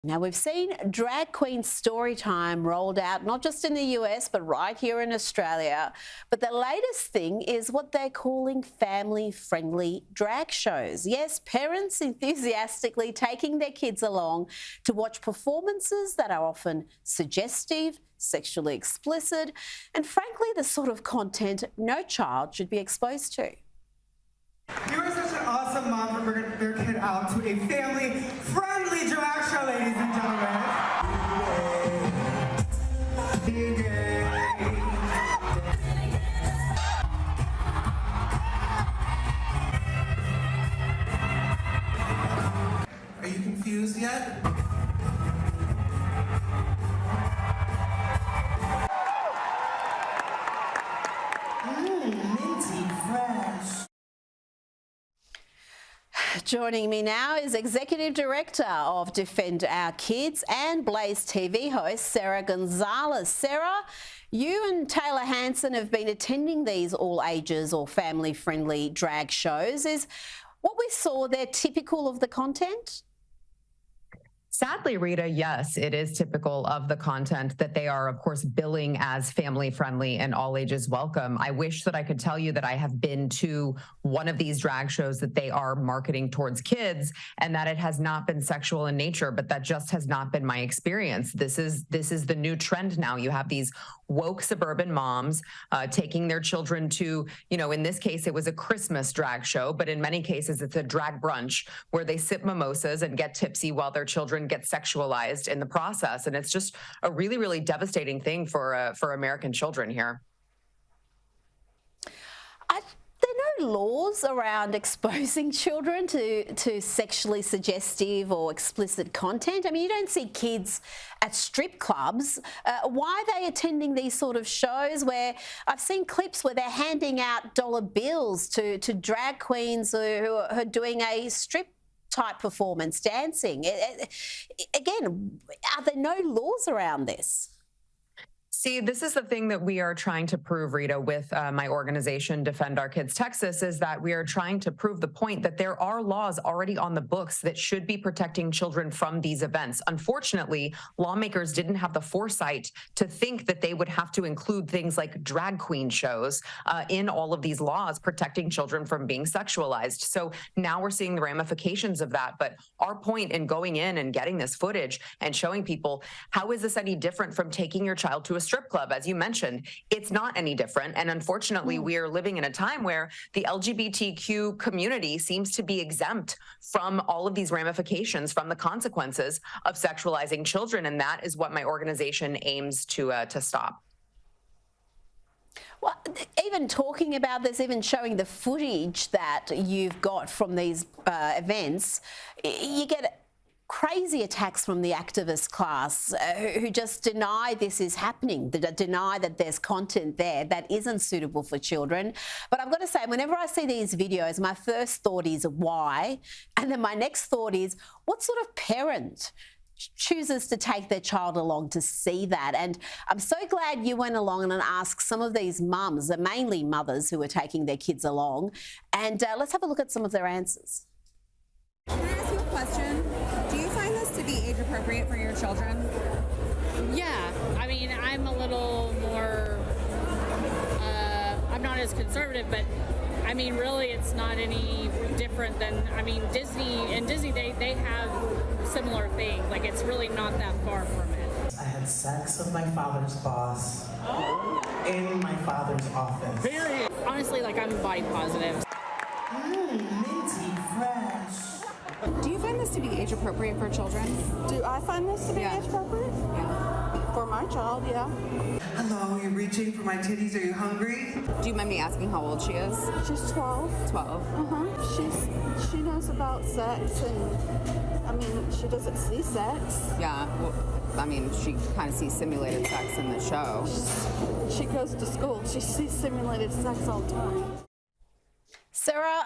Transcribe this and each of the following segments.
Now, we've seen drag queen story time rolled out, not just in the US, but right here in Australia. But the latest thing is what they're calling family-friendly drag shows. Yes, parents enthusiastically taking their kids along to watch performances that are often suggestive, sexually explicit, and frankly, the sort of content no child should be exposed to. You are such an awesome mom for bringing your kid out to a family-friendly drag show, ladies and gentlemen. Are you confused yet? Minty fresh. Joining me now is Executive Director of Defend Our Kids and Blaze TV host Sarah Gonzalez. Sarah, you and Taylor Hanson have been attending these all ages or family-friendly drag shows. Is what we saw there typical of the content? Sadly, Rita, yes, it is typical of the content that they are, of course, billing as family-friendly and all ages welcome. I wish that I could tell you that I have been to one of these drag shows that they are marketing towards kids and that it has not been sexual in nature, but that just has not been my experience. This is the new trend now. You have these woke suburban moms taking their children to, in this case, it was a Christmas drag show, but in many cases, it's a drag brunch where they sip mimosas and get tipsy while their children get sexualized in the process. And it's just a really, really devastating thing for American children here. There are no laws around exposing children to sexually suggestive or explicit content. I mean, you don't see kids at strip clubs. Why are they attending these sort of shows where I've seen clips where they're handing out dollar bills to drag queens who are doing a strip type performance, dancing? Again, are there no laws around this? See, this is the thing that we are trying to prove, Rita, with my organization, Defend Our Kids Texas, is that we are trying to prove the point that there are laws already on the books that should be protecting children from these events. Unfortunately, lawmakers didn't have the foresight to think that they would have to include things like drag queen shows in all of these laws protecting children from being sexualized. So now we're seeing the ramifications of that. But our point in going in and getting this footage and showing people, how is this any different from taking your child to a strip club? As you mentioned, it's not any different. And unfortunately, we are living in a time where the LGBTQ community seems to be exempt from all of these ramifications, from the consequences of sexualizing children. And that is what my organization aims to stop. Well, even talking about this, even showing the footage that you've got from these events, you get crazy attacks from the activist class who just deny this is happening, deny that there's content there that isn't suitable for children. But I've got to say, whenever I see these videos, my first thought is why? And then my next thought is, what sort of parent chooses to take their child along to see that? And I'm so glad you went along and asked some of these mums, mainly mothers who are taking their kids along. And let's have a look at some of their answers. Can I ask you a question? Do you find this to be age appropriate for your children? Yeah, I mean, I'm a little more, I'm not as conservative, but I mean, really it's not any different than, I mean, Disney, they have similar things. Like, it's really not that far from it. I had sex with my father's boss in my father's office. Honestly, like, I'm body positive. Minty fresh. Do you find this to be age appropriate for children? Do I find this to be age appropriate? Yeah. For my child, yeah. Hello, you're reaching for my titties. Are you hungry? Do you mind me asking how old she is? She's 12. 12. She knows about sex, and I mean, she doesn't see sex. Yeah. Well, I mean, she kind of sees simulated sex in the show. She goes to school. She sees simulated sex all the time. Sarah,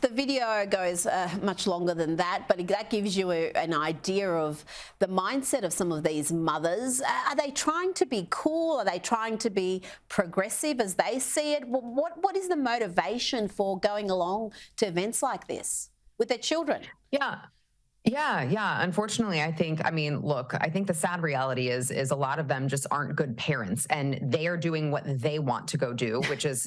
the video goes much longer than that, but that gives you an idea of the mindset of some of these mothers. Are they trying to be cool? Are they trying to be progressive as they see it? What is the motivation for going along to events like this with their children? Yeah. Yeah. Unfortunately, I think the sad reality is a lot of them just aren't good parents, and they are doing what they want to go do, which is,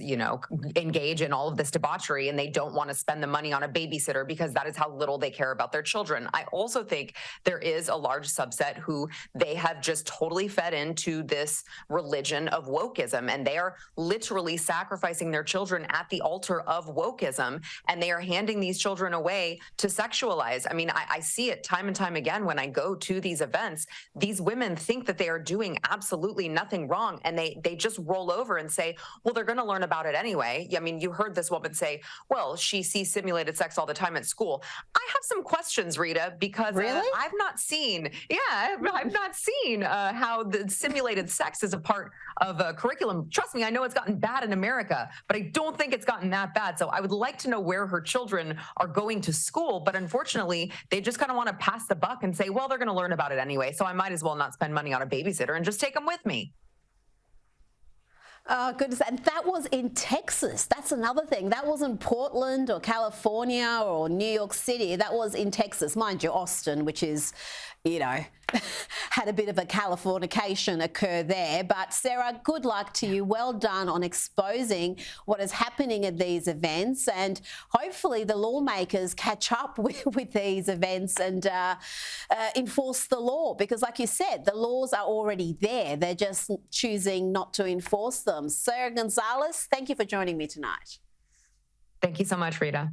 engage in all of this debauchery, and they don't want to spend the money on a babysitter because that is how little they care about their children. I also think there is a large subset who they have just totally fed into this religion of wokeism, and they are literally sacrificing their children at the altar of wokeism, and they are handing these children away to sexualize. I mean, I see it time and time again when I go to these events. These women think that they are doing absolutely nothing wrong, and they just roll over and say, well, they're going to learn about it anyway. I mean, you heard this woman say, well, she sees simulated sex all the time at school. I have some questions, Rita, because Really? I've not seen how the simulated sex is a part of a curriculum. Trust me, I know it's gotten bad in America, but I don't think it's gotten that bad. So I would like to know where her children are going to school, but unfortunately, they just kind of want to pass the buck and say, well, they're going to learn about it anyway, so I might as well not spend money on a babysitter and just take them with me. Oh, goodness. And that was in Texas. That's another thing. That wasn't Portland or California or New York City. That was in Texas. Mind you, Austin, which is, had a bit of a Californication occur there. But Sarah, good luck to you. Well done on exposing what is happening at these events. And hopefully the lawmakers catch up with these events and enforce the law. Because like you said, the laws are already there. They're just choosing not to enforce them. Sarah Gonzalez, thank you for joining me tonight. Thank you so much, Rita.